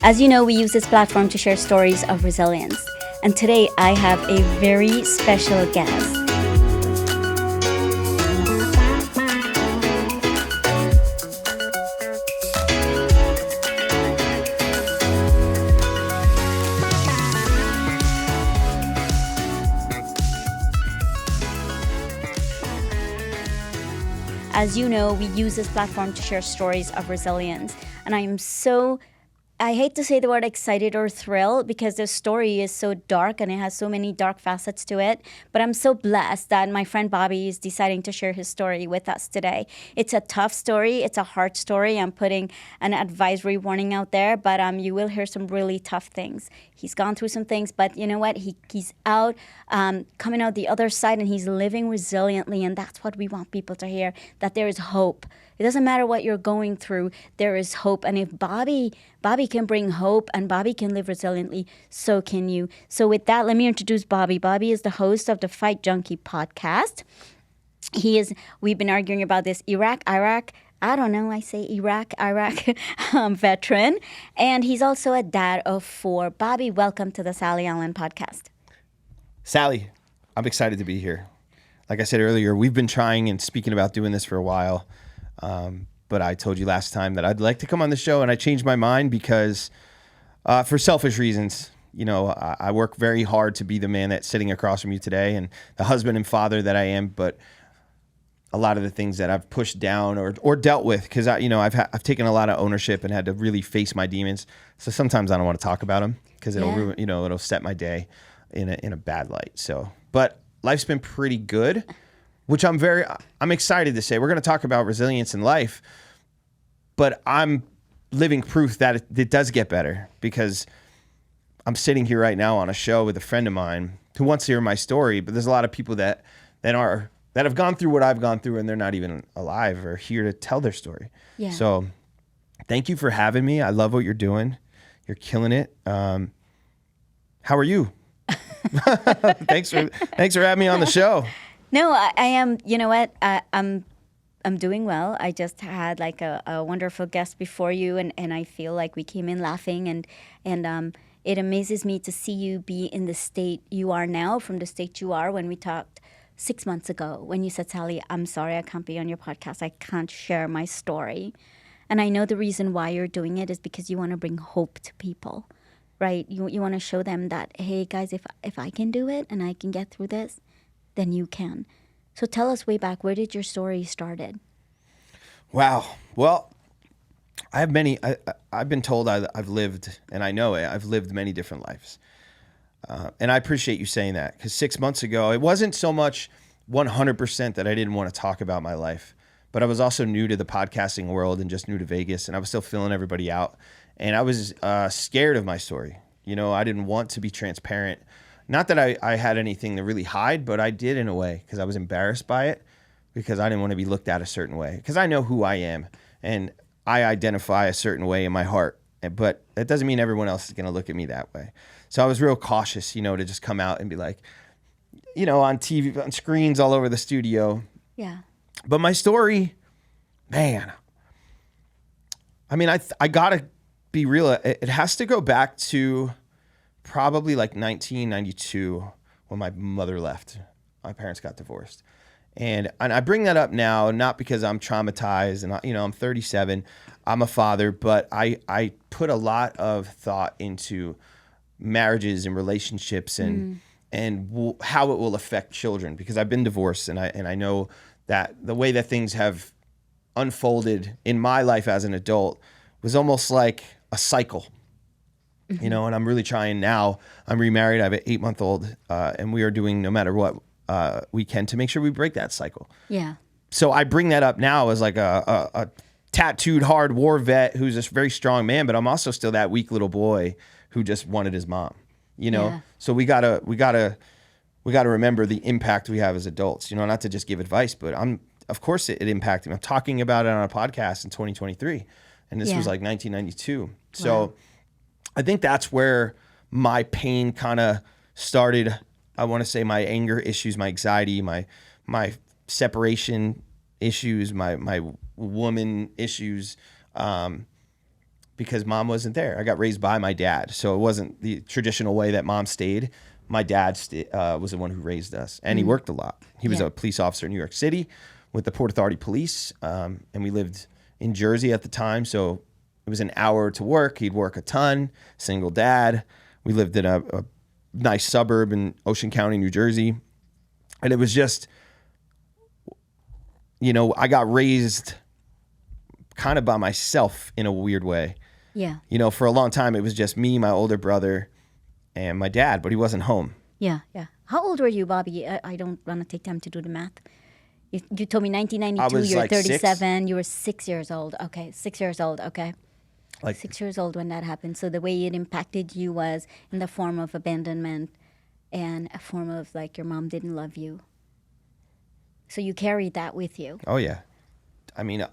As you know, we use this platform to share stories of resilience. And today I have a very special guest. As you know, we use this platform to share stories of resilience. And I hate to say the word excited or thrilled because the story is so dark and it has so many dark facets to it. But I'm so blessed that my friend Bobby is deciding to share his story with us today. It's a tough story. It's a hard story. I'm putting an advisory warning out there, but you will hear some really tough things. He's gone through some things, but you know what? He's out, coming out the other side, and he's living resiliently. And that's what we want people to hear, that there is hope. It doesn't matter what you're going through, there is hope. And if Bobby can bring hope and Bobby can live resiliently, so can you. So with that, let me introduce Bobby. Bobby is the host of the Fight Junkie podcast. We've been arguing about this Iraq veteran. And he's also a dad of 4. Bobby, welcome to the Sally Allen Podcast. Sally, I'm excited to be here. Like I said earlier, we've been trying and speaking about doing this for a while. But I told you last time that I'd like to come on the show, and I changed my mind because for selfish reasons. You know, I work very hard to be the man that's sitting across from you today and the husband and father that I am, but a lot of the things that I've pushed down or dealt with, because I've taken a lot of ownership and had to really face my demons. So sometimes I don't want to talk about them because it'll ruin, it'll set my day in a bad light. So, but life's been pretty good, which I'm excited to say. We're going to talk about resilience in life, but I'm living proof that it does get better, because I'm sitting here right now on a show with a friend of mine who wants to hear my story, but there's a lot of people that have gone through what I've gone through, and they're not even alive or here to tell their story. Yeah. So thank you for having me. I love what you're doing. You're killing it. How are you? Thanks for having me on the show. No, I am. You know what? I'm doing well. I just had like a wonderful guest before you, and I feel like we came in laughing, and it amazes me to see you be in the state you are now from the state you are when we talked 6 months ago, when you said, Sally, I'm sorry I can't be on your podcast. I can't share my story. And I know the reason why you're doing it is because you want to bring hope to people, right? You want to show them that, hey, guys, if I can do it and I can get through this, then you can. So tell us way back, where did your story started? Wow. Well, I have many. I've been told I've lived, and I know it, I've lived many different lives. And I appreciate you saying that, because 6 months ago, it wasn't so much 100% that I didn't want to talk about my life, but I was also new to the podcasting world and just new to Vegas, and I was still filling everybody out. And I was scared of my story. You know, I didn't want to be transparent. Not that I had anything to really hide, but I did in a way, because I was embarrassed by it, because I didn't want to be looked at a certain way, because I know who I am and I identify a certain way in my heart, but that doesn't mean everyone else is going to look at me that way. So I was real cautious, to just come out and be like, on TV, on screens all over the studio. Yeah. But my story, man, I mean, I got to be real. It has to go back to probably like 1992 when my mother left. My parents got divorced. And I bring that up now, not because I'm traumatized and, I'm 37, I'm a father, but I put a lot of thought into marriages and relationships and how it will affect children, because I've been divorced, and I know that the way that things have unfolded in my life as an adult was almost like a cycle. And I'm really trying now. I'm remarried. I have an 8-month-old, and we are doing no matter what we can to make sure we break that cycle. Yeah. So I bring that up now as like a tattooed hard war vet who's a very strong man, but I'm also still that weak little boy who just wanted his mom. Yeah. So we gotta remember the impact we have as adults. Not to just give advice, but of course it impacted me. I'm talking about it on a podcast in 2023, and this was like 1992. So I think that's where my pain kind of started. I want to say my anger issues, my anxiety, my separation issues, my woman issues, because mom wasn't there. I got raised by my dad. So it wasn't the traditional way that mom stayed. My dad was the one who raised us, and he worked a lot. He was a police officer in New York City with the Port Authority Police, and we lived in Jersey at the time. So it was an hour to work. He'd work a ton, single dad. We lived in a nice suburb in Ocean County, New Jersey. And it was just, I got raised kind of by myself in a weird way. Yeah. For a long time, it was just me, my older brother, and my dad, but he wasn't home. Yeah, yeah. How old were you, Bobby? I don't want to take time to do the math. You told me 1992, you're 37, 6. You were 6 years old. Okay, 6 years old, okay. 6 years old when that happened. So the way it impacted you was in the form of abandonment and a form of your mom didn't love you. So you carried that with you. Oh, yeah. I mean,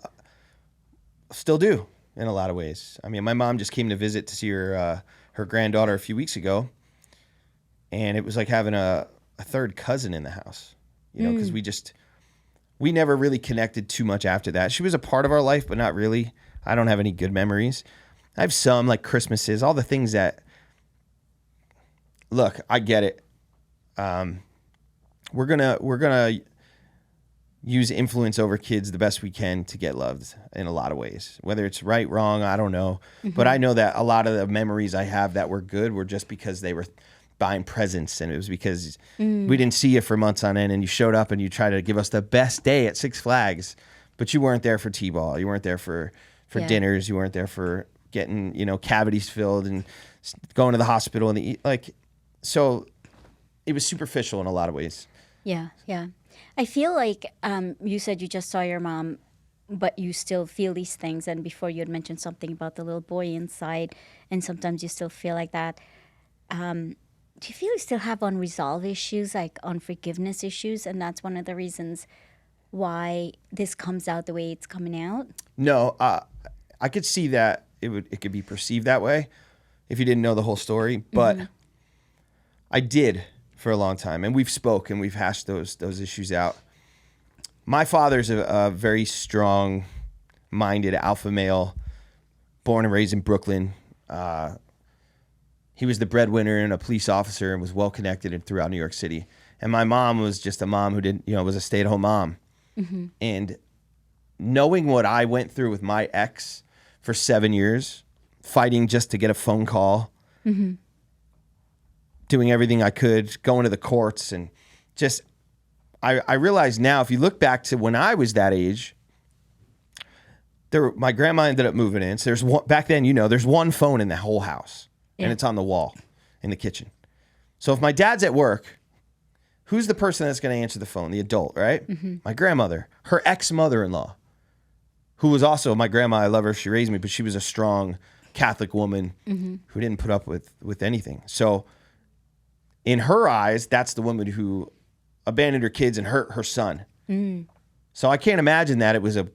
still do in a lot of ways. I mean, my mom just came to visit to see her granddaughter a few weeks ago. And it was like having a third cousin in the house, because we never really connected too much after that. She was a part of our life, but not really. I don't have any good memories. I have some, like Christmases, all the things that, look, I get it. We're gonna use influence over kids the best we can to get loved in a lot of ways. Whether it's right, wrong, I don't know. But I know that a lot of the memories I have that were good were just because they were buying presents, and it was because we didn't see you for months on end, and you showed up and you tried to give us the best day at Six Flags, but you weren't there for T-ball. You weren't there for dinners. You weren't there for getting, cavities filled and going to the hospital and so it was superficial in a lot of ways. Yeah, yeah. I feel like you said you just saw your mom, but you still feel these things. And before you had mentioned something about the little boy inside, and sometimes you still feel like that. Do you feel you still have unresolved issues, like unforgiveness issues? And that's one of the reasons why this comes out the way it's coming out? No, I could see that it could be perceived that way if you didn't know the whole story. But I did for a long time, and we've spoken, we've hashed those issues out. My father's a very strong-minded alpha male, born and raised in Brooklyn. He was the breadwinner and a police officer and was well-connected throughout New York City. And my mom was just a mom who was a stay-at-home mom. And knowing what I went through with my ex for 7 years, fighting just to get a phone call, doing everything I could, going to the courts, and just, I realize now, if you look back to when I was that age, my grandma ended up moving in. So back then, there's one phone in the whole house. And it's on the wall in the kitchen. So if my dad's at work, who's the person that's going to answer the phone? The adult, right? My grandmother, her ex-mother-in-law, who was also my grandma. I love her. She raised me, but she was a strong Catholic woman who didn't put up with anything. So in her eyes, that's the woman who abandoned her kids and hurt her son. So I can't imagine that it was a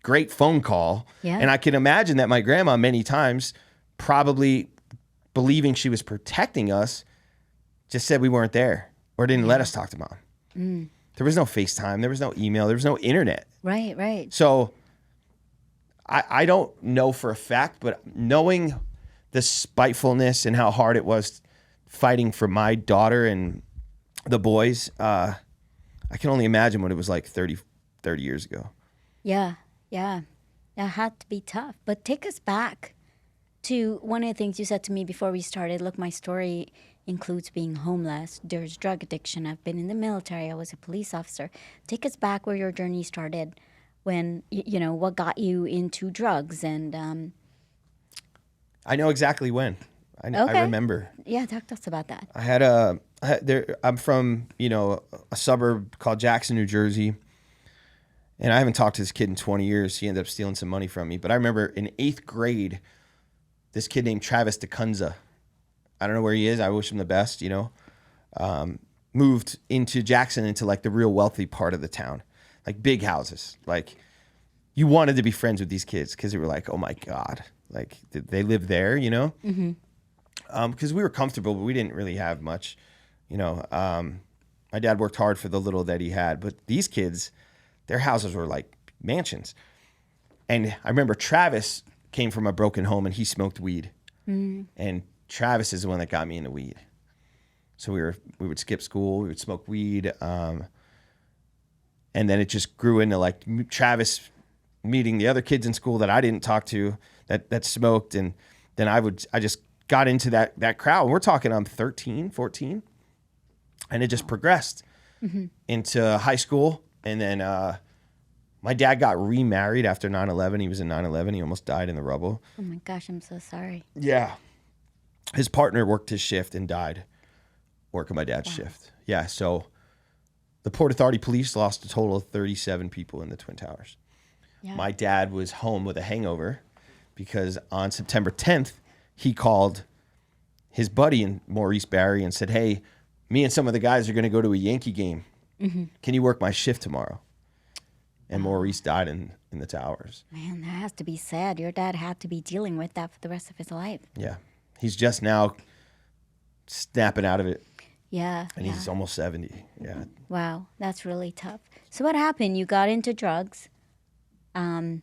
great phone call. Yeah. And I can imagine that my grandma many times probably believing she was protecting us, just said we weren't there or didn't let us talk to mom. There was no FaceTime. There was no email. There was no internet. Right, right. So I don't know for a fact, but knowing the spitefulness and how hard it was fighting for my daughter and the boys, I can only imagine what it was like 30 years ago. Yeah, yeah. That had to be tough. But take us back to one of the things you said to me before we started. Look, my story includes being homeless. There's drug addiction. I've been in the military. I was a police officer. Take us back where your journey started, when, what got you into drugs. And I know exactly when. I remember. Yeah, talk to us about that. I'm from, a suburb called Jackson, New Jersey. And I haven't talked to this kid in 20 years. He ended up stealing some money from me. But I remember in 8th grade, this kid named Travis DeCunza, I don't know where he is. I wish him the best, moved into Jackson, into like the real wealthy part of the town, like big houses. Like you wanted to be friends with these kids because they were like, oh my God, like did they live there, because we were comfortable, but we didn't really have much, my dad worked hard for the little that he had, but these kids, their houses were like mansions. And I remember Travis came from a broken home and he smoked weed. And Travis is the one that got me into weed. So we would skip school, we would smoke weed. And then it just grew into like Travis meeting the other kids in school that I didn't talk to that smoked. And then I just got into that crowd. We're talking I'm 13, 14. And it just progressed into high school. And then my dad got remarried after 9/11. He was in 9/11. He almost died in the rubble. Oh my gosh, I'm so sorry. Yeah. His partner worked his shift and died working my dad's shift. Yeah, so the Port Authority police lost a total of 37 people in the Twin Towers. Yeah. My dad was home with a hangover because on September 10th, he called his buddy in Maurice Barry and said, hey, me and some of the guys are going to go to a Yankee game. Can you work my shift tomorrow? And Maurice died in the towers. Man, that has to be sad. Your dad had to be dealing with that for the rest of his life. Yeah. He's just now snapping out of it. Yeah. And he's almost 70. Yeah. Wow, that's really tough. So what happened? You got into drugs. And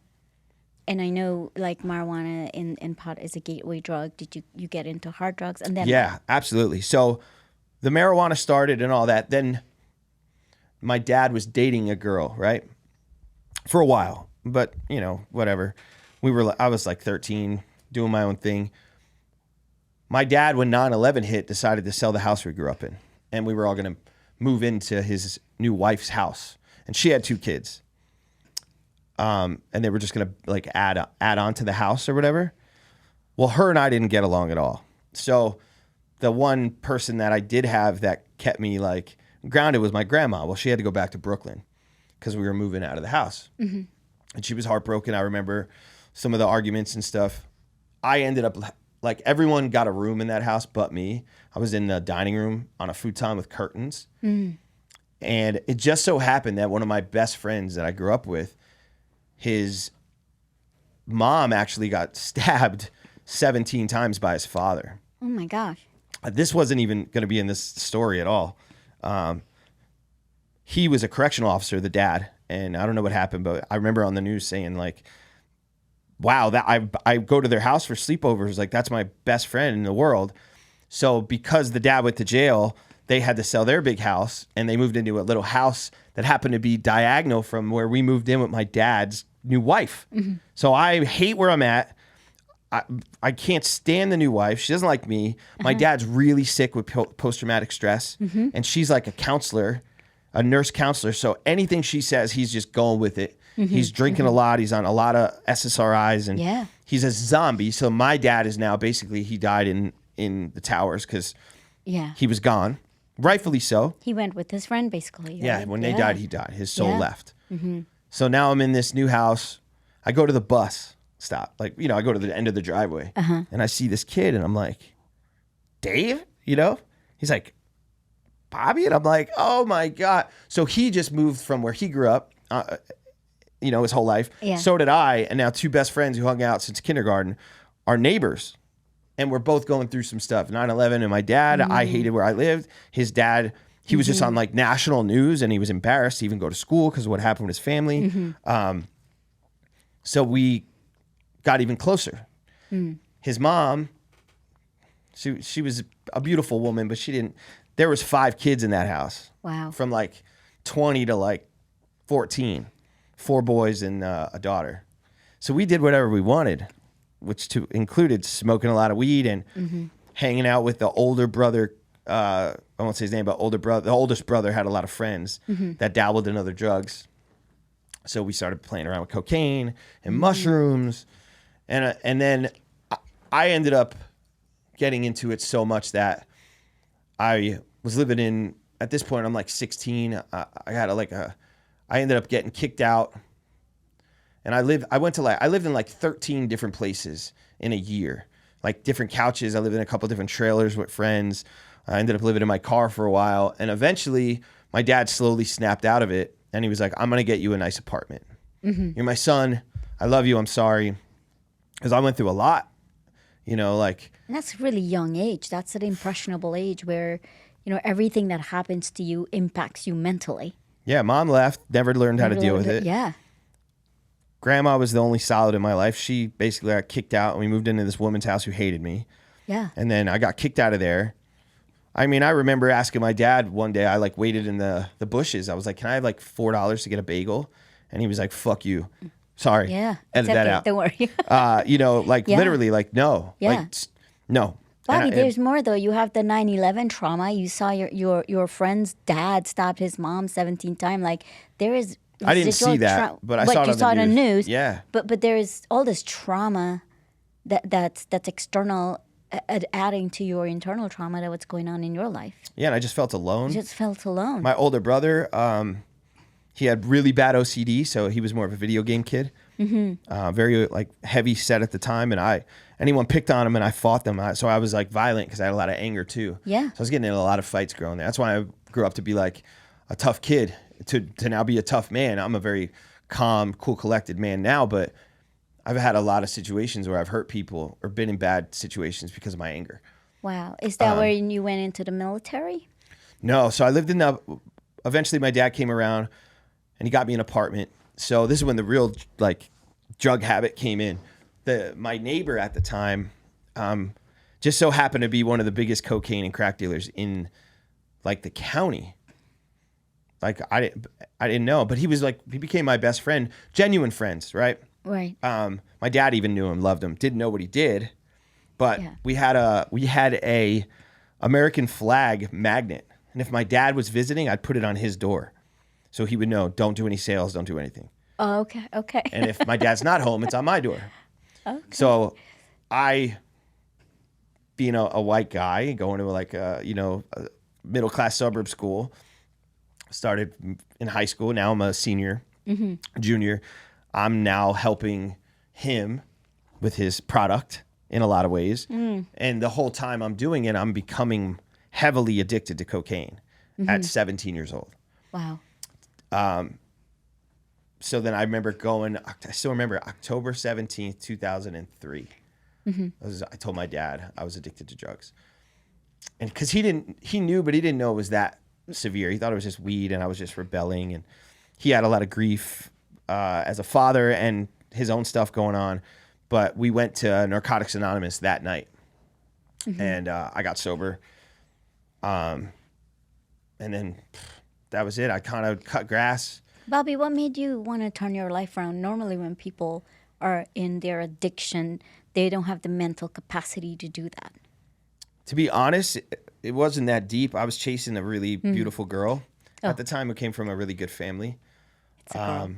I know like marijuana and pot is a gateway drug. Did you get into hard drugs? And then yeah, absolutely. So the marijuana started and all that. Then my dad was dating a girl, right? For a while, but you know, whatever. I was like 13, doing my own thing. My dad, when 9/11 hit, decided to sell the house we grew up in, and we were all going to move into his new wife's house, and she had 2 kids. And they were just going to like add on to the house or whatever. Well, her and I didn't get along at all. So the one person that I did have that kept me like grounded was my grandma. Well, she had to go back to Brooklyn because we were moving out of the house. And she was heartbroken. I remember some of the arguments and stuff. I ended up, like, everyone got a room in that house but me. I was in the dining room on a futon with curtains. And it just so happened that one of my best friends that I grew up with, his mom actually got stabbed 17 times by his father. Oh, my gosh. This wasn't even going to be in this story at all. He was a correctional officer, the dad, and I don't know what happened, but I remember on the news saying like, wow, that I go to their house for sleepovers. Like, that's my best friend in the world. So because the dad went to jail, they had to sell their big house and they moved into a little house that happened to be diagonal from where we moved in with my dad's new wife. So I hate where I'm at. I can't stand the new wife. She doesn't like me. My dad's really sick with post-traumatic stress, and she's like a counselor, a nurse counselor. So anything she says, he's just going with it. He's drinking a lot. He's on a lot of SSRIs, and he's a zombie. So my dad is now basically, he died in the towers because he was gone, rightfully so. He went with his friend basically. Right? Yeah, when they died, he died. His soul left. So now I'm in this new house. I go to the bus stop. Like, you know, I go to the end of the driveway and I see this kid and I'm like, Dave, you know? He's like, Bobby? And I'm like, oh my God. So he just moved from where he grew up, you know, his whole life. So did I. And now 2 best friends who hung out since kindergarten are neighbors. And we're both going through some stuff. 9/11 and my dad, I hated where I lived. His dad, he was just on like national news and he was embarrassed to even go to school because of what happened with his family. So we got even closer. His mom, she was a beautiful woman, but there was 5 kids in that house. Wow. From like 20 to like 14, 4 boys and a daughter. So we did whatever we wanted, which included smoking a lot of weed and hanging out with the older brother. I won't say his name, but the oldest brother had a lot of friends that dabbled in other drugs. So we started playing around with cocaine and mushrooms. And then I ended up getting into it so much that I was living at this point, I'm like 16. I ended up getting kicked out. And I lived in like 13 different places in a year, like different couches. I lived in a couple different trailers with friends. I ended up living in my car for a while. And eventually my dad slowly snapped out of it. And he was like, I'm going to get you a nice apartment. You're my son. I love you. I'm sorry. Because I went through a lot, you know, like. And that's a really young age. That's an impressionable age where, you know, everything that happens to you impacts you mentally. Yeah, mom left, never learned how to deal with it. Yeah. grandma was the only solid in my life. She basically got kicked out, and we moved into this woman's house who hated me. Yeah. And then I got kicked out of there. I mean, I remember asking my dad one day, I like waited in the bushes. I was like, can I have like $4 to get a bagel? And he was like, fuck you. Sorry. Yeah. Edit that out. Don't worry. Literally like, no. Yeah. Like, no. Bobby, there's more though. You have the 9/11 trauma. You saw your friend's dad stabbed his mom 17 times. Like there is. I didn't see that, but I saw it on the news. Yeah. But there is all this trauma that's external, adding to your internal trauma that what's going on in your life. Yeah, and I just felt alone. You just felt alone. My older brother, he had really bad OCD, so he was more of a video game kid. Mm-hmm. Very like heavy set at the time, and anyone picked on him, and I fought them. So I was like violent because I had a lot of anger too. Yeah. So I was getting in a lot of fights growing there. That's why I grew up to be like a tough kid. To now be a tough man. I'm a very calm, cool, collected man now, but I've had a lot of situations where I've hurt people or been in bad situations because of my anger. Wow. Is that where you went into the military? No. So I lived eventually my dad came around and he got me an apartment. So this is when the real like drug habit came in. My neighbor at the time just so happened to be one of the biggest cocaine and crack dealers in like the county. Like I didn't know, but he became my best friend, genuine friends, right? Right. My dad even knew him, loved him, didn't know what he did, but we had a American flag magnet, and if my dad was visiting, I'd put it on his door, so he would know, don't do any sales, don't do anything. Oh, okay. And if my dad's not home, it's on my door. Okay. So being a white guy, going to like a middle class suburb school. Started in high school. Now I'm a senior, junior. I'm now helping him with his product in a lot of ways. And the whole time I'm doing it, I'm becoming heavily addicted to cocaine at 17 years old. Wow. So then I still remember October 17th, 2003. I told my dad I was addicted to drugs. And because he knew, but he didn't know it was that severe. He thought it was just weed and I was just rebelling, and he had a lot of grief as a father and his own stuff going on. But we went to Narcotics Anonymous that night, and I got sober, and then that was it. I kind of cut grass. Bobby, what made you want to turn your life around? Normally when people are in their addiction, they don't have the mental capacity to do that. To be honest, it wasn't that deep. I was chasing a really beautiful girl at the time who came from a really good family. It's a girl.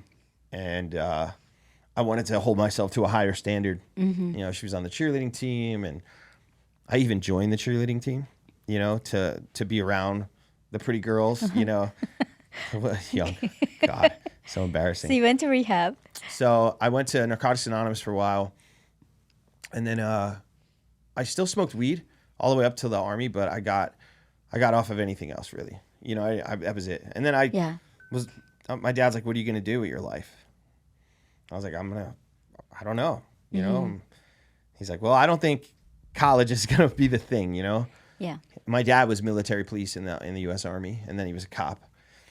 And I wanted to hold myself to a higher standard. She was on the cheerleading team, and I even joined the cheerleading team, to be around the pretty girls, young. God, so embarrassing. So you went to rehab. So I went to Narcotics Anonymous for a while, and then I still smoked weed all the way up to the Army, but I got off of anything else really. That was it. And then my dad's like, what are you going to do with your life? I was like, I don't know, He's like, well, I don't think college is going to be the thing, Yeah. My dad was military police in the U.S. Army, and then he was a cop.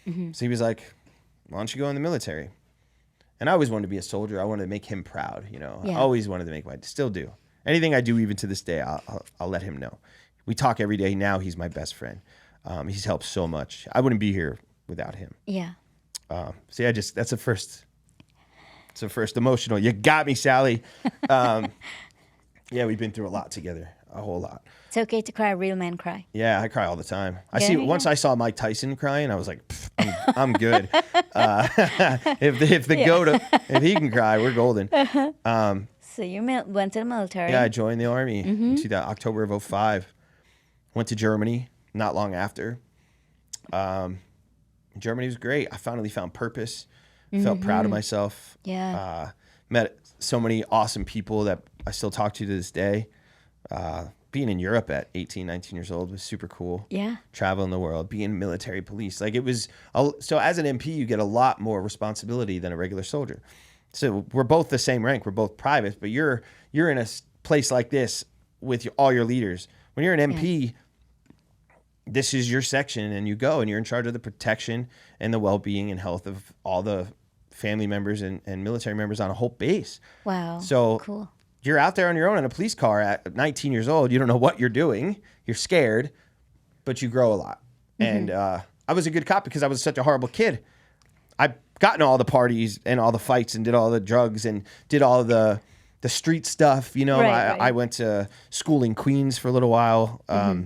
So he was like, why don't you go in the military? And I always wanted to be a soldier. I wanted to make him proud, I always wanted to still do. Anything I do, even to this day, I'll let him know. We talk every day. Now he's my best friend. He's helped so much. I wouldn't be here without him. Yeah. That's a first. It's a first emotional. You got me, Sally. We've been through a lot together, a whole lot. It's okay to cry. Real men cry. Yeah, I cry all the time. I saw Mike Tyson crying, I was like, I'm good. If he can cry, we're golden. So you went to the military. Yeah, I joined the Army in October of 2005. Went to Germany not long after. Germany was great. I finally found purpose. Felt proud of myself. Yeah. Met so many awesome people that I still talk to this day. Being in Europe at 18, 19 years old was super cool. Yeah. Traveling the world, being military police. Like it was, so as an MP, you get a lot more responsibility than a regular soldier. So we're both the same rank. We're both privates, but you're in a place like this with all your leaders. When you're an MP, this is your section, and you go, and you're in charge of the protection and the well-being and health of all the family members and military members on a whole base. Wow. So cool. You're out there on your own in a police car at 19 years old. You don't know what you're doing. You're scared, but you grow a lot. And I was a good cop because I was such a horrible kid. I got in all the parties and all the fights and did all the drugs and did all the street stuff. You know, Right. I went to school in Queens for a little while. I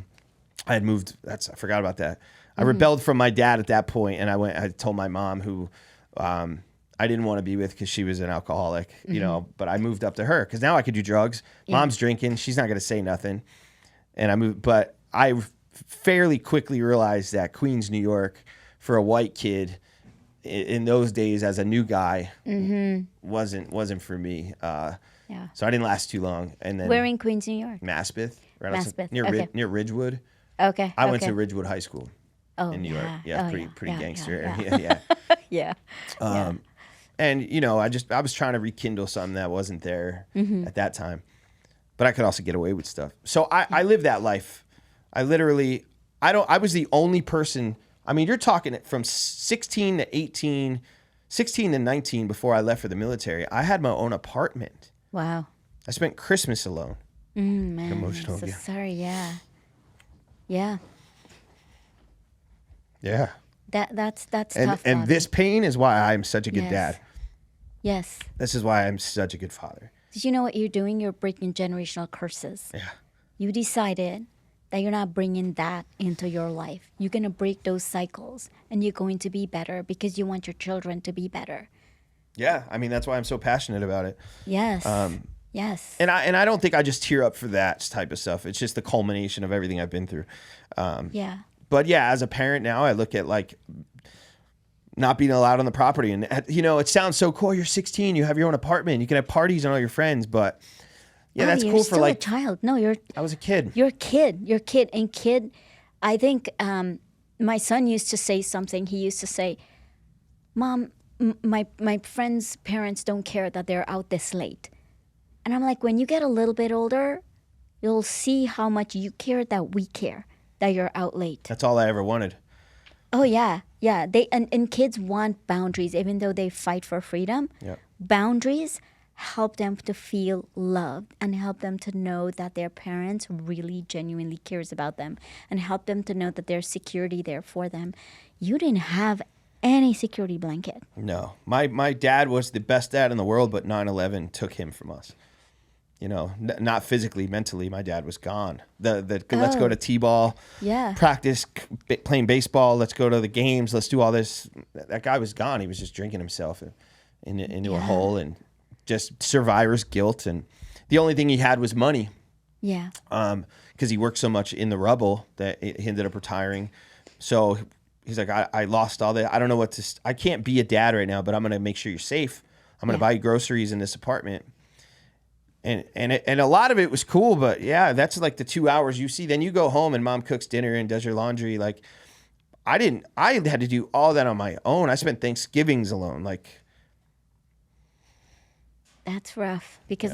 had moved. I forgot about that. I rebelled from my dad at that point, and I told my mom, who I didn't want to be with because she was an alcoholic, you know, but I moved up to her because now I could do drugs. Yeah. Mom's drinking. She's not going to say nothing. And I moved, but I fairly quickly realized that Queens, New York, for a white kid in those days as a new guy wasn't for me. So I didn't last too long. And then where in Queens, New York? Maspeth. Right Maspeth. Near Ridgewood. Okay. I went to Ridgewood High School in New York. Yeah, pretty gangster area. Yeah. And you know, I was trying to rekindle something that wasn't there at that time, but I could also get away with stuff. So I lived that life. I was the only person. I mean, you're talking from 16 to 18, 16 to 19 before I left for the military. I had my own apartment. Wow. I spent Christmas alone. Man, Emotional. I'm so sorry. Yeah. That's tough. And this pain is why I'm such a good dad. Yes. This is why I'm such a good father. Did you know what you're doing? You're breaking generational curses. Yeah. You decided that you're not bringing that into your life. You're going to break those cycles, and you're going to be better because you want your children to be better. Yeah, I mean, that's why I'm so passionate about it. Yes. Yes. And I don't think I just tear up for that type of stuff. It's just the culmination of everything I've been through. Yeah. But yeah, as a parent now, I look at like not being allowed on the property. And, you know, it sounds so cool. You're 16, you have your own apartment, you can have parties and all your friends. But yeah, that's you're cool still for like a child. No, I was a kid. You're a kid. And kid, I think my son used to say something. He used to say, Mom, my friends' parents don't care that they're out this late. And I'm like, when you get a little bit older, you'll see how much you care that we care that you're out late. That's all I ever wanted. Oh, yeah. They and kids want boundaries, even though they fight for freedom. Yep. Boundaries help them to feel loved and help them to know that their parents really genuinely cares about them and help them to know that there's security there for them. You didn't have any security blanket. No. My dad was the best dad in the world, but 9/11 took him from us. You know, not physically, mentally, my dad was gone. Let's go to T-ball, practice playing baseball. Let's go to the games. Let's do all this. That guy was gone. He was just drinking himself into a hole and just survivor's guilt. And the only thing he had was money. Yeah. Because he worked so much in the rubble that he ended up retiring. So he's like, I lost all that. I don't know what to. I can't be a dad right now, but I'm going to make sure you're safe. I'm going to buy you groceries in this apartment. And a lot of it was cool, but yeah, that's like the 2 hours you see. Then you go home and mom cooks dinner and does your laundry. Like I had to do all that on my own. I spent Thanksgivings alone. Like that's rough because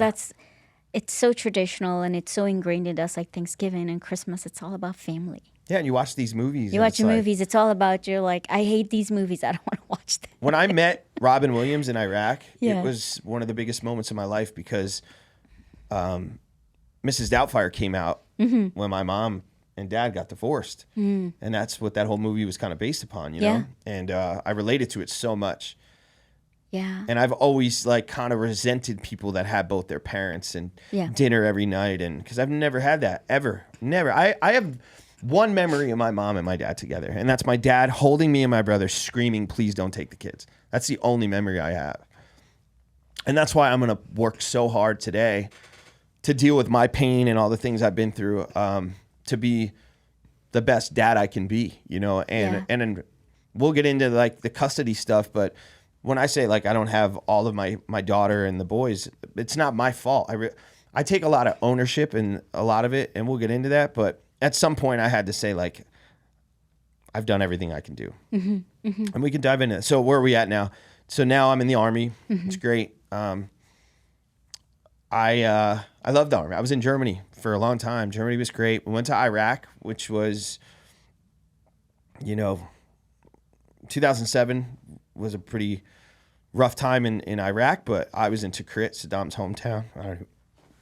it's so traditional and it's so ingrained in us. Like Thanksgiving and Christmas, it's all about family. Yeah, and you watch these movies. You watch your movies. It's all about you're like, I hate these movies. I don't want to watch them. When I met Robin Williams in Iraq, it was one of the biggest moments of my life because Mrs. Doubtfire came out when my mom and dad got divorced. And that's what that whole movie was kind of based upon, you know? And I related to it so much. Yeah. And I've always like kind of resented people that had both their parents and dinner every night. And because I've never had that, ever. Never. I have one memory of my mom and my dad together. And that's my dad holding me and my brother screaming, please don't take the kids. That's the only memory I have. And that's why I'm going to work so hard today to deal with my pain and all the things I've been through, to be the best dad I can be, you know, and we'll get into like the custody stuff. But when I say like, I don't have all of my daughter and the boys, it's not my fault. I take a lot of ownership in a lot of it, and we'll get into that. But at some point I had to say like, I've done everything I can do. And we can dive into it. So where are we at now? So now I'm in the Army. It's great. I loved the Army. I was in Germany for a long time. Germany was great. We went to Iraq, which was, you know, 2007 was a pretty rough time in Iraq, but I was in Tikrit, Saddam's hometown. I don't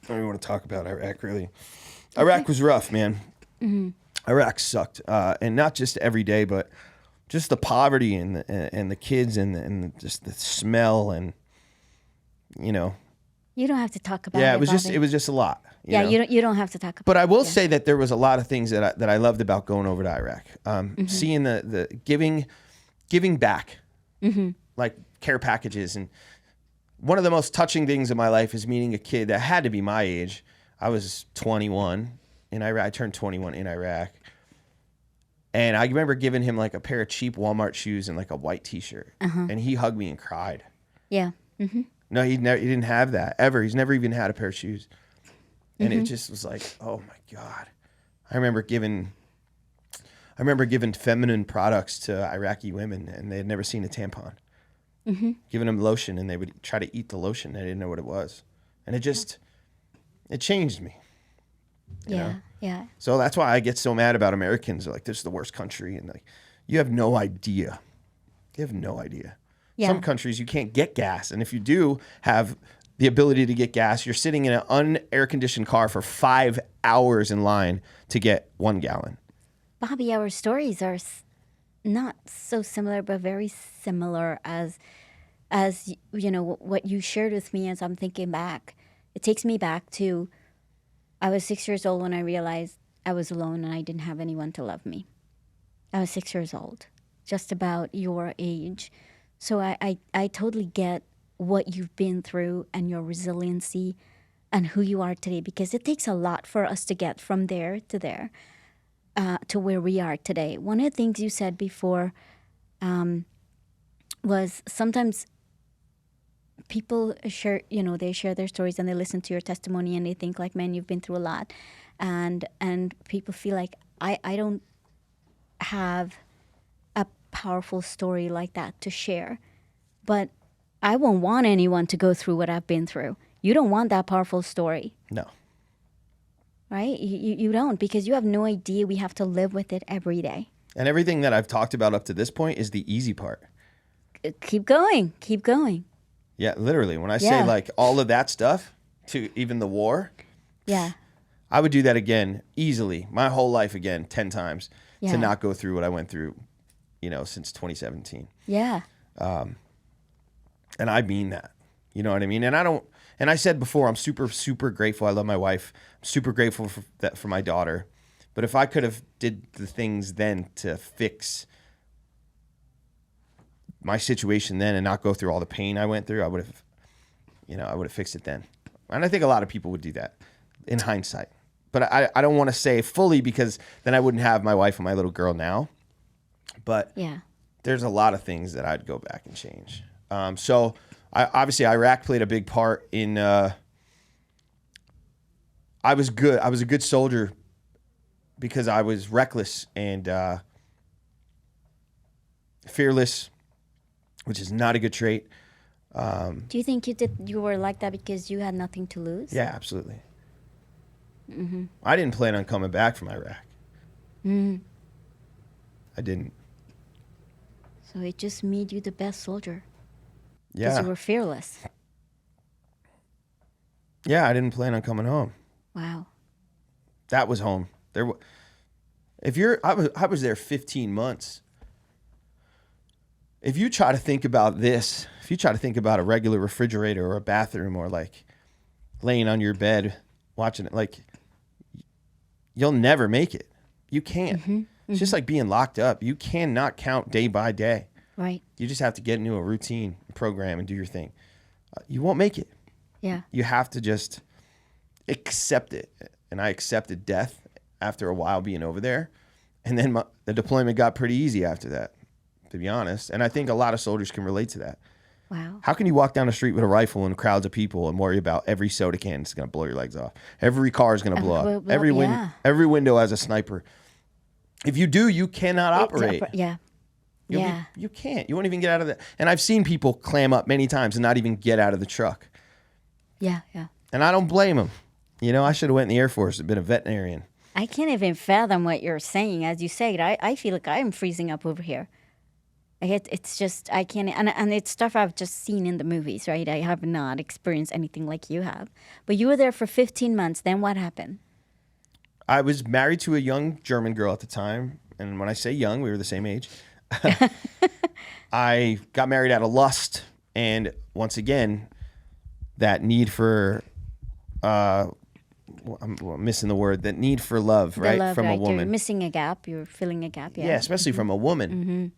even want to talk about Iraq, really. Iraq was rough, man. Iraq sucked. And not just every day, but just the poverty and the kids and just the smell and, you know. You don't have to talk about it. Yeah, it was just a lot. Yeah, you don't have to talk about it. But I will say that there was a lot of things that I loved about going over to Iraq. Seeing the giving back, like care packages. And one of the most touching things in my life is meeting a kid that had to be my age. I was 21 in Iraq. I turned 21 in Iraq. And I remember giving him like a pair of cheap Walmart shoes and like a white T-shirt. And he hugged me and cried. Yeah. No, he didn't have that ever. He's never even had a pair of shoes. And it just was like, oh my God. I remember giving feminine products to Iraqi women and they had never seen a tampon. Giving them lotion and they would try to eat the lotion. They didn't know what it was. And it changed me. You know? Yeah. So that's why I get so mad about Americans. They're like, this is the worst country. And like, you have no idea. You have no idea. Yeah. Some countries you can't get gas. And if you do have the ability to get gas, you're sitting in an un-air conditioned car for 5 hours in line to get 1 gallon. Bobby, our stories are not so similar, but very similar as you know, what you shared with me as I'm thinking back. It takes me back to, I was 6 years old when I realized I was alone and I didn't have anyone to love me. I was 6 years old, just about your age. So I totally get what you've been through and your resiliency and who you are today, because it takes a lot for us to get from there to there, to where we are today. One of the things you said before was sometimes people share, you know, they share their stories and they listen to your testimony and they think like, man, you've been through a lot. And people feel like I don't have a powerful story like that to share. But I won't want anyone to go through what I've been through. You don't want that powerful story. No. Right? You don't, because you have no idea we have to live with it every day. And everything that I've talked about up to this point is the easy part. Keep going. Keep going. Yeah, literally. When I say like all of that stuff, to even the war, I would do that again easily, my whole life again, 10 times, to not go through what I went through, you know, since 2017. Yeah. And I mean that, you know what I mean? And I said before, I'm super, super grateful. I love my wife. I'm super grateful for my daughter. But if I could have did the things then to fix my situation then and not go through all the pain I went through, I would have fixed it then. And I think a lot of people would do that in hindsight. But I don't want to say fully, because then I wouldn't have my wife and my little girl now. But there's a lot of things that I'd go back and change. So obviously Iraq played a big part in, I was good. I was a good soldier because I was reckless and fearless, which is not a good trait. Do you think you were like that because you had nothing to lose? Yeah, absolutely. I didn't plan on coming back from Iraq. I didn't. So it just made you the best soldier. Yeah. Because you were fearless. Yeah, I didn't plan on coming home. Wow. That was home. I was there 15 months. If you try to think about this, if you try to think about a regular refrigerator or a bathroom or like laying on your bed watching it, like you'll never make it. You can't. It's just like being locked up. You cannot count day by day. Right. You just have to get into a routine program and do your thing. You won't make it. Yeah. You have to just accept it. And I accepted death after a while being over there. And then the deployment got pretty easy after that, to be honest. And I think a lot of soldiers can relate to that. Wow. How can you walk down the street with a rifle and crowds of people and worry about every soda can that's going to blow your legs off? Every car is going to blow up. Every window has a sniper. If you do, you cannot operate. You can't. You won't even get out of the... And I've seen people clam up many times and not even get out of the truck. Yeah. And I don't blame them. You know, I should have went in the Air Force and been a veterinarian. I can't even fathom what you're saying as you say it. I feel like I'm freezing up over here. It's just I can't, and it's stuff I've just seen in the movies, right? I have not experienced anything like you have. But you were there for 15 months. Then what happened? I was married to a young German girl at the time, and when I say young, we were the same age. I got married out of lust, and once again, that need for I'm missing the word. That need for love, The right, love, from a right? You're woman. missing a gap. You're filling a gap. Yeah. Yeah, especially from a woman,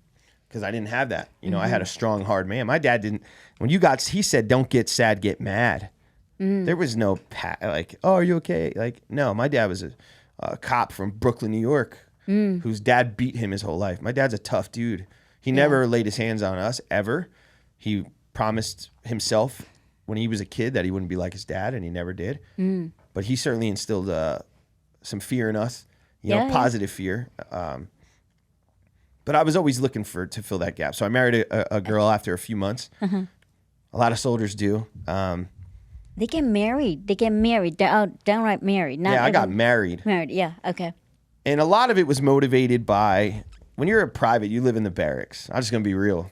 because I didn't have that. You know, I had a strong, hard man. My dad didn't. When he said, "Don't get sad, get mad." There was no like, "Oh, are you okay?" Like, no. My dad was a cop from Brooklyn, New York, whose dad beat him his whole life. My dad's a tough dude. He never laid his hands on us ever. He promised himself when he was a kid that he wouldn't be like his dad, and he never did. But he certainly instilled some fear in us, positive fear. But I was always looking to fill that gap. So I married a girl after a few months. A lot of soldiers do. They get married. They're downright married. Not I got married. Married, yeah, okay. And a lot of it was motivated by, when you're a private, you live in the barracks. I'm just going to be real.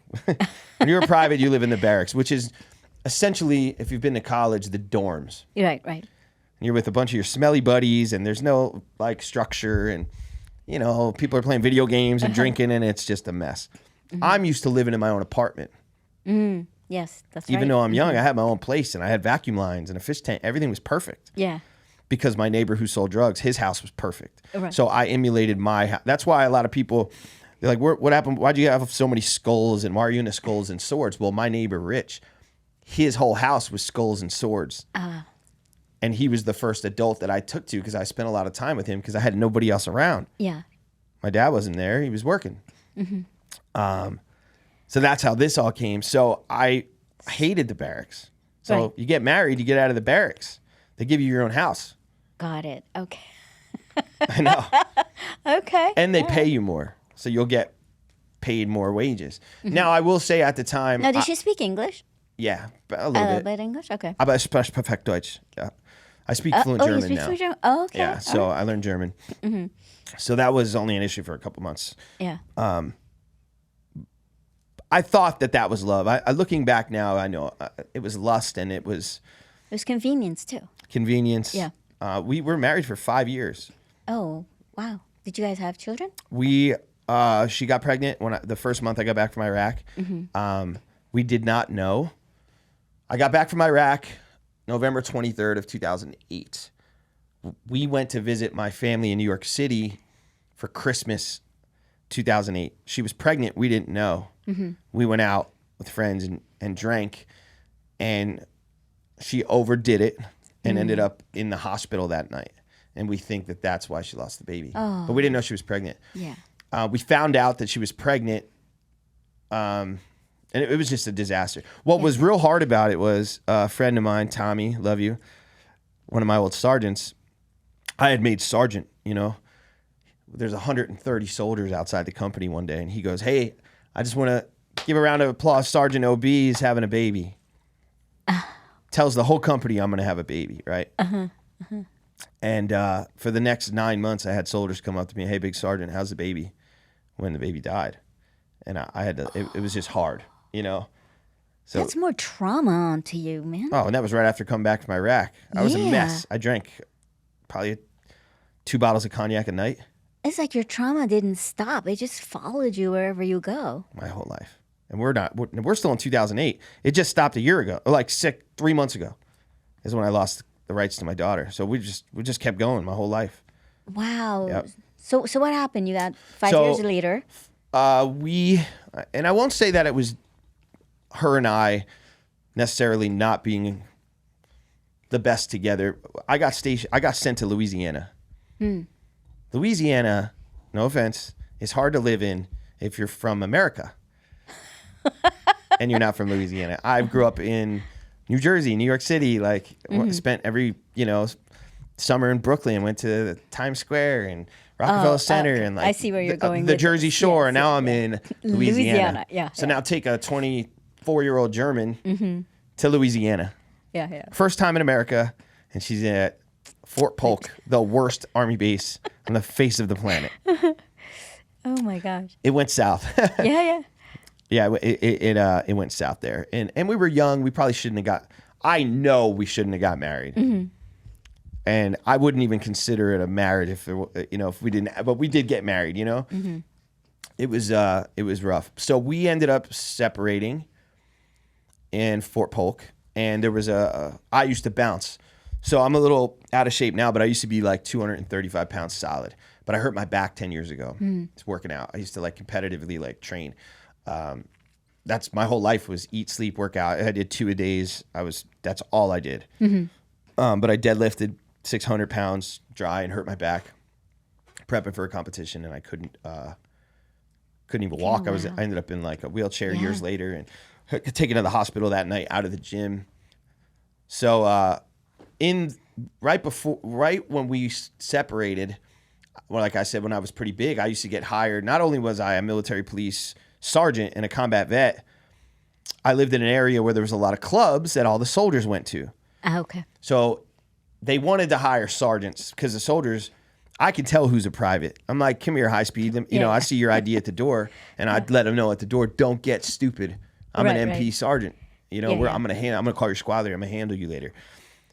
When you're a private, you live in the barracks, which is essentially, if you've been to college, the dorms. Right. And you're with a bunch of your smelly buddies, and there's no like structure, and people are playing video games and drinking, and it's just a mess. I'm used to living in my own apartment. Yes, that's right. Even though I'm young, I had my own place, and I had vacuum lines and a fish tank. Everything was perfect. Yeah. Because my neighbor who sold drugs, his house was perfect. Right. So I emulated my house. That's why a lot of people, they're like, what happened? Why'd you have so many skulls, and why are you into skulls and swords? Well, my neighbor, Rich, his whole house was skulls and swords. And he was the first adult that I took to because I spent a lot of time with him because I had nobody else around. Yeah. My dad wasn't there. He was working. So that's how this all came. So I hated the barracks. So you get married, you get out of the barracks. They give you your own house. Got it. Okay. I know. Okay. And they pay you more. So you'll get paid more wages. Now, I will say at the time... Now, did she speak English? Yeah, a little bit. English? Okay. Aber ich spreche perfekt Deutsch. Yeah. I speak fluent German you speak now. fluent German? Oh, okay. Yeah, so I learned German. So that was only an issue for a couple months. Yeah. I thought that was love. Looking back now, I know it was lust, and it was... It was convenience, too. Convenience. Yeah. We were married for 5 years. Oh, wow. Did you guys have children? She got pregnant the first month I got back from Iraq. We did not know. I got back from Iraq November 23rd of 2008. We went to visit my family in New York City for Christmas 2008. She was pregnant. We didn't know. We went out with friends and drank, and she overdid it and ended up in the hospital that night. And we think that's why she lost the baby. Oh. But we didn't know she was pregnant. Yeah. We found out that she was pregnant, and it was just a disaster. What was real hard about it was a friend of mine, Tommy, love you, one of my old sergeants. I had made sergeant, There's 130 soldiers outside the company one day, and he goes, "Hey, I just want to give a round of applause. Sergeant OB is having a baby." Tells the whole company I'm going to have a baby, right? And for the next 9 months, I had soldiers come up to me, "Hey, big sergeant, how's the baby?" When the baby died. And I had to, it was just hard, So That's more trauma onto you, man. Oh, and that was right after coming back from Iraq. I was a mess. I drank probably 2 bottles of cognac a night. It's like your trauma didn't stop. It just followed you wherever you go. My whole life. And we're still in 2008. It just stopped a year ago, like 3 months ago is when I lost the rights to my daughter. So we just kept going my whole life. Wow. Yep. So what happened? You got 5 years later. And I won't say that it was her and I necessarily not being the best together. I got sent to Louisiana. Louisiana, no offense, is hard to live in if you're from America. And you're not from Louisiana. I grew up in New Jersey, New York City, spent every, summer in Brooklyn, went to Times Square and Rockefeller Center and I see where you're going the with Jersey this. Shore. Yes, and now I'm in Louisiana. Yeah. So now take a 24-year-old German to Louisiana. Yeah. First time in America, and she's at Fort Polk, the worst army base on the face of the planet. Oh my gosh. It went south. Yeah. Yeah, it went south there, and we were young. We probably shouldn't have got. I know we shouldn't have got married, and I wouldn't even consider it a marriage if if we didn't. But we did get married. It was rough. So we ended up separating in Fort Polk, and there was I used to bounce, so I'm a little out of shape now, but I used to be like 235 pounds solid. But I hurt my back 10 years ago. It's working out. I used to like competitively like train. That's my whole life was eat, sleep, work out. I did 2 a days. That's all I did. But I deadlifted 600 pounds dry and hurt my back prepping for a competition, and I couldn't even walk. Wow. I ended up in like a wheelchair years later and taken to the hospital that night out of the gym. So right when we separated, well, like I said, when I was pretty big, I used to get hired. Not only was I a military police sergeant and a combat vet, I lived in an area where there was a lot of clubs that all the soldiers went to. Okay. So they wanted to hire sergeants because the soldiers, I can tell who's a private. I'm like, come here, high speed. I see your ID at the door, and I'd let them know at the door, don't get stupid. I'm an MP sergeant. I'm gonna call your squad leader. I'm gonna handle you later.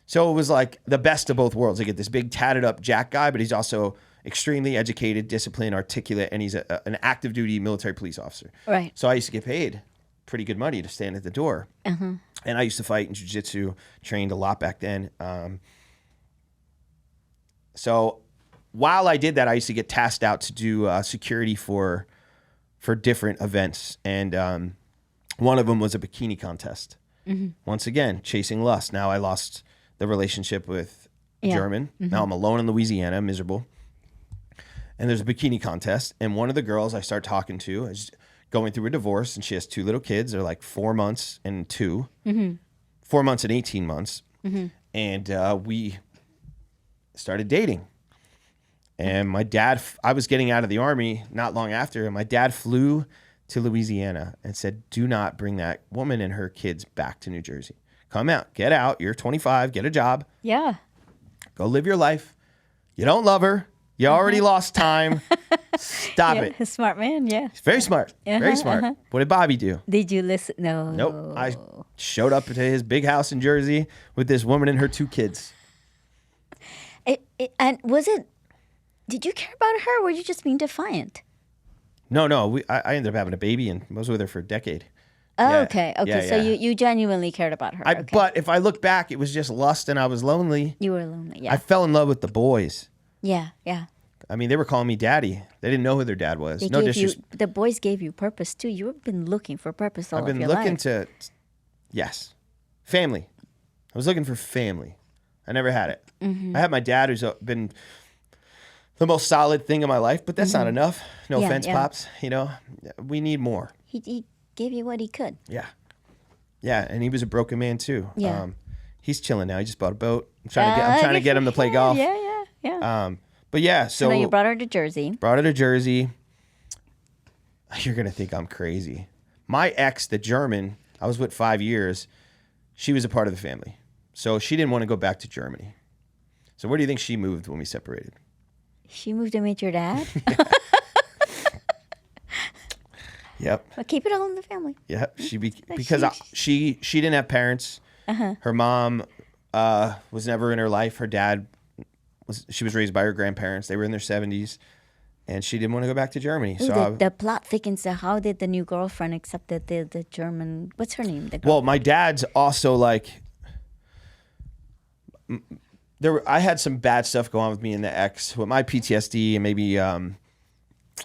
So it was like the best of both worlds. I get this big tatted up jack guy, but he's also extremely educated, disciplined, articulate, and he's an active duty military police officer. Right. So I used to get paid pretty good money to stand at the door. And I used to fight in jiu-jitsu, trained a lot back then. So while I did that, I used to get tasked out to do security for different events. And one of them was a bikini contest. Once again, chasing lust. Now I lost the relationship with German. Now I'm alone in Louisiana, miserable. And there's a bikini contest, and one of the girls I start talking to is going through a divorce, and she has 2 little kids. They're like 4 months and 2. 4 months and 18 months. And we started dating. And my dad, I was getting out of the Army not long after, and my dad flew to Louisiana and said, do not bring that woman and her kids back to New Jersey. Come out, get out. You're 25, get a job. Yeah. Go live your life. You don't love her. You already lost time. Stop it. Smart man, yeah. He's very smart. Very smart. What did Bobby do? Did you listen? No. Nope. I showed up to his big house in Jersey with this woman and her 2 kids. And did you care about her, or were you just being defiant? No. I ended up having a baby and was with her for a decade. Oh, yeah. Okay. Yeah, so you genuinely cared about her. Okay. But if I look back, it was just lust and I was lonely. You were lonely, yeah. I fell in love with the boys. Yeah. I mean, they were calling me daddy. They didn't know who their dad was. The boys gave you purpose too. You've been looking for purpose all of your life. I've been looking yes, family. I was looking for family. I never had it. I had my dad, who's been the most solid thing in my life, but that's not enough. No offense, Pops. We need more. He gave you what he could. Yeah, and he was a broken man too. Yeah. He's chilling now. He just bought a boat. I'm trying to get him to play golf. Yeah. But yeah, so now you brought her to Jersey. You're gonna think I'm crazy. My ex, the German, I was with 5 years. She was a part of the family, so she didn't want to go back to Germany. So where do you think she moved when we separated? She moved to meet your dad. Yep. But keep it all in the family. Yeah, because she didn't have parents. Her mom was never in her life. Her dad she was raised by her grandparents. They were in their 70s, and she didn't want to go back to Germany. Ooh, so the plot thickens. So how did the new girlfriend accept the German? What's her name? Well, my dad's also like. I had some bad stuff go on with me and the ex with my PTSD, and maybe I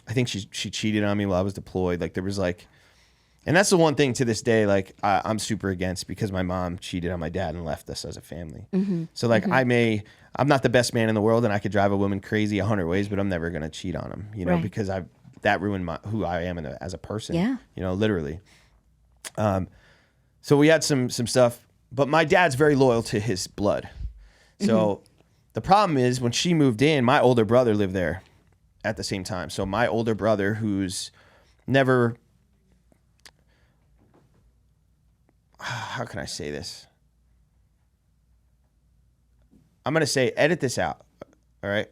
think she cheated on me while I was deployed. Like there was like, and that's the one thing to this day, like I'm super against, because my mom cheated on my dad and left us as a family. So like I'm not the best man in the world, and I could drive a woman crazy 100 ways, but I'm never going to cheat on him, because that ruined who I am as a person, literally. So we had some stuff, but my dad's very loyal to his blood. So the problem is when she moved in, my older brother lived there at the same time. So my older brother, who's never, how can I say this? I'm going to say, edit this out. All right.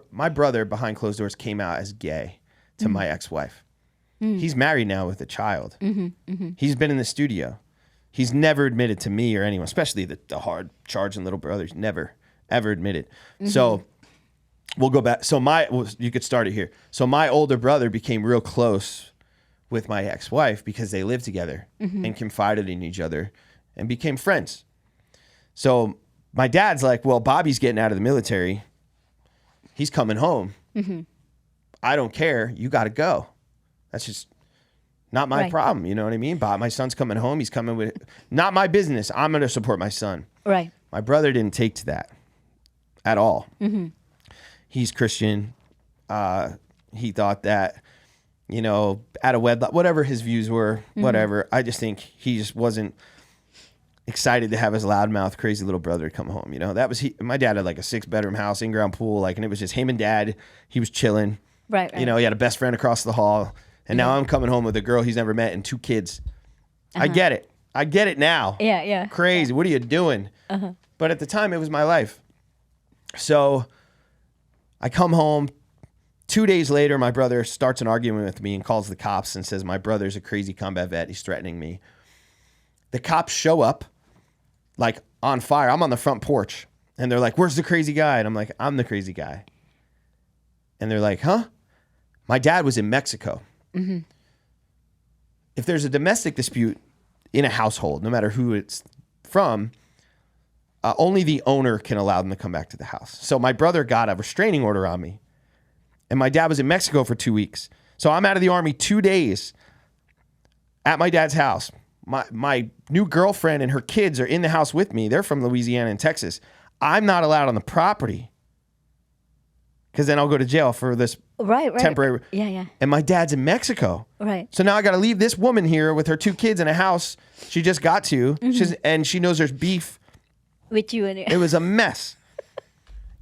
My brother behind closed doors came out as gay to my ex-wife. He's married now with a child. He's been in the studio. He's never admitted to me or anyone, especially the hard charging little brothers, never, ever admitted. So we'll go back. So you could start it here. So my older brother became real close with my ex-wife because they lived together and confided in each other and became friends. So my dad's like, well, Bobby's getting out of the military. He's coming home. I don't care. You got to go. That's just not my problem. You know what I mean? Bob, my son's coming home. He's coming with, not my business. I'm going to support my son. Right. My brother didn't take to that at all. He's Christian. He thought that, you know, out of wedlock, whatever his views were, whatever. I just think he just wasn't excited to have his loudmouth, crazy little brother come home. You know, that was my dad had like a 6-bedroom house, in-ground pool, like, and it was just him and dad. He was chilling. Right. You know, he had a best friend across the hall. And now I'm coming home with a girl he's never met and 2 kids. I get it. I get it now. Yeah. Crazy. What are you doing? But at the time, it was my life. So I come home. 2 days later, my brother starts an argument with me and calls the cops and says, my brother's a crazy combat vet. He's threatening me. The cops show up like on fire. I'm on the front porch. And they're like, where's the crazy guy? And I'm like, I'm the crazy guy. And they're like, huh? My dad was in Mexico. If there's a domestic dispute in a household, no matter who it's from, only the owner can allow them to come back to the house. So my brother got a restraining order on me. And my dad was in Mexico for 2 weeks. So I'm out of the Army 2 days at my dad's house. My new girlfriend and her kids are in the house with me. They're from Louisiana and Texas. I'm not allowed on the property because then I'll go to jail for this temporary. Yeah. And my dad's in Mexico. Right. So now I got to leave this woman here with her 2 kids in a house she just got to. And she knows there's beef. With you in it. It was a mess.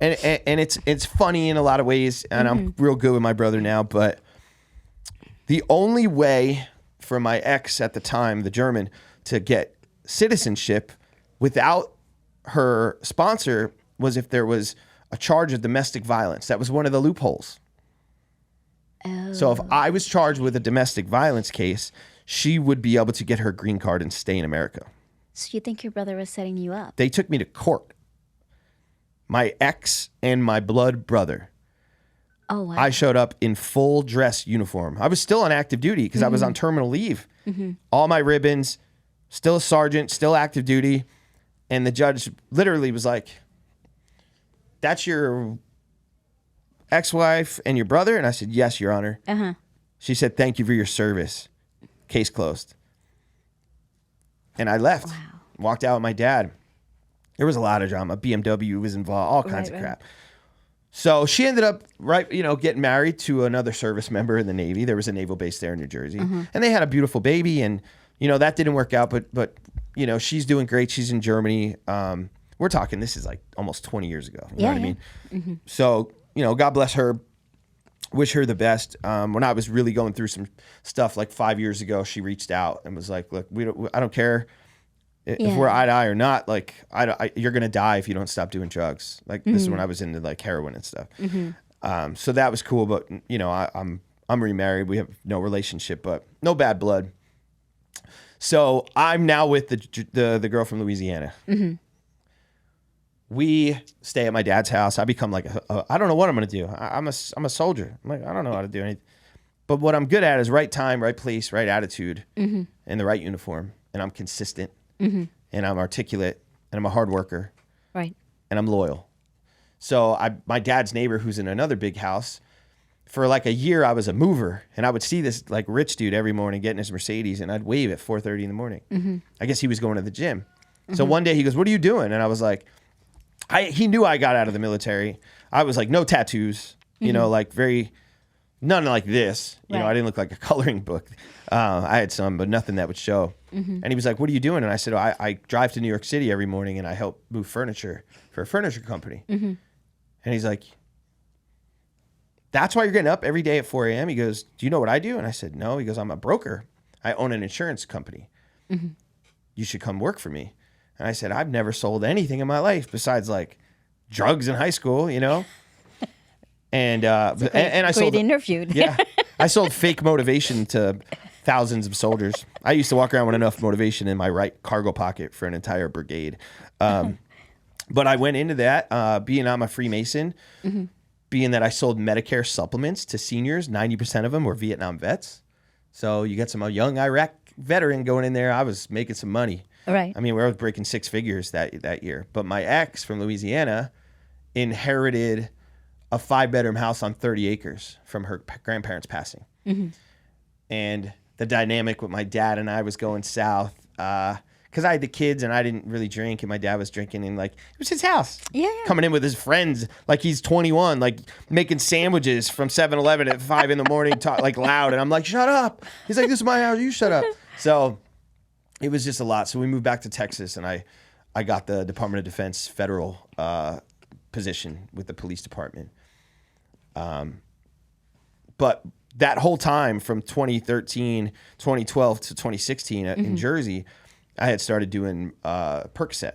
And it's funny in a lot of ways. And I'm real good with my brother now. But the only way for my ex at the time, the German, to get citizenship without her sponsor was if there was a charge of domestic violence. That was one of the loopholes. So if I was charged with a domestic violence case, she would be able to get her green card and stay in America. So you think your brother was setting you up? They took me to court. My ex and my blood brother. Oh, wow. I showed up in full dress uniform. I was still on active duty because I was on terminal leave. All my ribbons, still a sergeant, still active duty. And the judge literally was like, that's your ex-wife and your brother? And I said, yes, Your Honor. She said, thank you for your service. Case closed. And I left. Wow. Walked out with my dad. There was a lot of drama. BMW was involved, all kinds of crap. So she ended up, getting married to another service member in the Navy. There was a naval base there in New Jersey. And they had a beautiful baby. And, that didn't work out. But she's doing great. She's in Germany. We're talking, this is like almost 20 years ago. You know what I mean? So, God bless her. Wish her the best. When I was really going through some stuff like 5 years ago, she reached out and was like, look, I don't care if we're eye to eye or not. Like, you're going to die if you don't stop doing drugs. Like this is when I was into like heroin and stuff. So that was cool. But, I'm remarried. We have no relationship, but no bad blood. So I'm now with the girl from Louisiana. We stay at my dad's house. I become like, I don't know what I'm going to do. I'm a soldier. I'm like, I don't know how to do anything. But what I'm good at is right time, right place, right attitude, and the right uniform. And I'm consistent, and I'm articulate, and I'm a hard worker. Right. And I'm loyal. So my dad's neighbor, who's in another big house, for like a year, I was a mover. And I would see this like rich dude every morning getting his Mercedes, and I'd wave at 4:30 in the morning. I guess he was going to the gym. So one day he goes, what are you doing? And I was like, he knew I got out of the military. I was like, no tattoos, like none like this. I didn't look like a coloring book. I had some, but nothing that would show. And he was like, what are you doing? And I said, I drive to New York City every morning and I help move furniture for a furniture company. And he's like, that's why you're getting up every day at 4 a.m.? He goes, do you know what I do? And I said, no. He goes, I'm a broker. I own an insurance company. You should come work for me. And I said, I've never sold anything in my life besides like drugs in high school, And I sold interviewed. Yeah, I sold fake motivation to thousands of soldiers. I used to walk around with enough motivation in my right cargo pocket for an entire brigade. But I went into that being I'm a Freemason, being that I sold Medicare supplements to seniors. 90% of them were Vietnam vets. So you got some young Iraq veteran going in there. I was making some money. Right. I mean, we were breaking six figures that year. But my ex from Louisiana inherited a 5-bedroom house on 30 acres from her grandparents passing. And the dynamic with my dad and I was going south because I had the kids and I didn't really drink, and my dad was drinking, and like it was his house. Yeah. Coming in with his friends like he's 21, like making sandwiches from 7-Eleven at 5 in the morning, like loud, and I'm like, shut up. He's like, this is my house, you shut up. So it was just a lot. So we moved back to Texas, and I got the Department of Defense federal position with the police department. But that whole time from 2013, 2012 to 2016 in Jersey, I had started doing Percocet,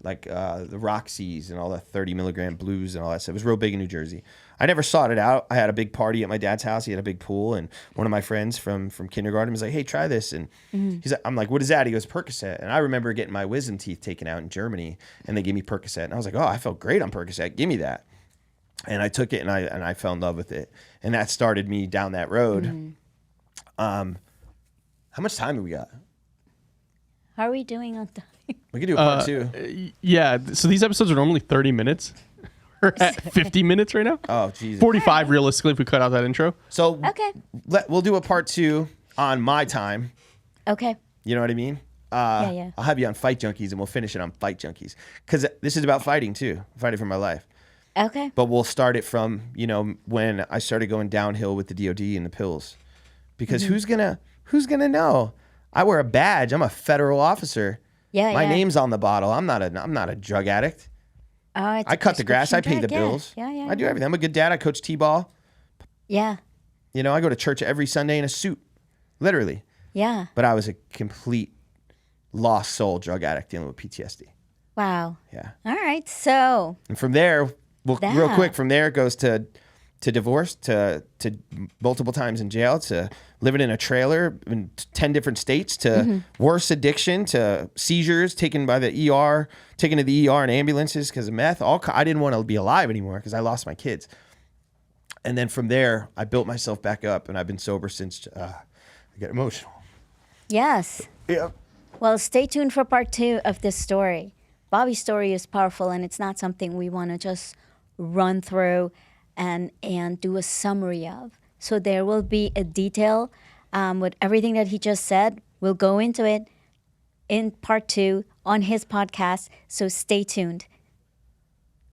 like the Roxy's and all the 30 milligram blues and all that stuff. It was real big in New Jersey. I never sought it out. I had a big party at my dad's house. He had a big pool, and one of my friends from kindergarten was like, hey, try this. And he's like, I'm like, what is that? He goes, Percocet. And I remember getting my wisdom teeth taken out in Germany, and they gave me Percocet. And I was like, oh, I felt great on Percocet. Give me that. And I took it, and I fell in love with it. And that started me down that road. How much time do we got? How are we doing on time? We could do a part two. Yeah. So these episodes are normally 30 minutes. We're at 50 minutes right now. Oh, Jesus. 45 realistically if we cut out that intro. So Okay. we'll do a part 2 on my time. Okay. You know what I mean? Yeah. I'll have you on Fight Junkies, and we'll finish it on Fight Junkies. Because this is about fighting, too. Fighting for my life. Okay. But we'll start it from, when I started going downhill with the DOD and the pills. Because who's gonna know? I wear a badge. I'm a federal officer. Yeah. My name's on the bottle. I'm not a drug addict. I cut the grass. I pay the bills. Yeah. I do everything. I'm a good dad. I coach T-ball. Yeah. I go to church every Sunday in a suit, literally. Yeah. But I was a complete lost soul drug addict dealing with PTSD. Wow. Yeah. All right. So. And from there, real quick, from there it goes to divorce, to multiple times in jail, to living in a trailer in 10 different states, to worse addiction, to seizures, taken to the ER in ambulances because of meth. I didn't want to be alive anymore because I lost my kids. And then from there, I built myself back up, and I've been sober since. I get emotional. Yes. Yeah. Well, stay tuned for part 2 of this story. Bobby's story is powerful, and it's not something we want to just run through and do a summary of. So there will be a detail with everything that he just said. We'll go into it in part 2 on his podcast. So stay tuned.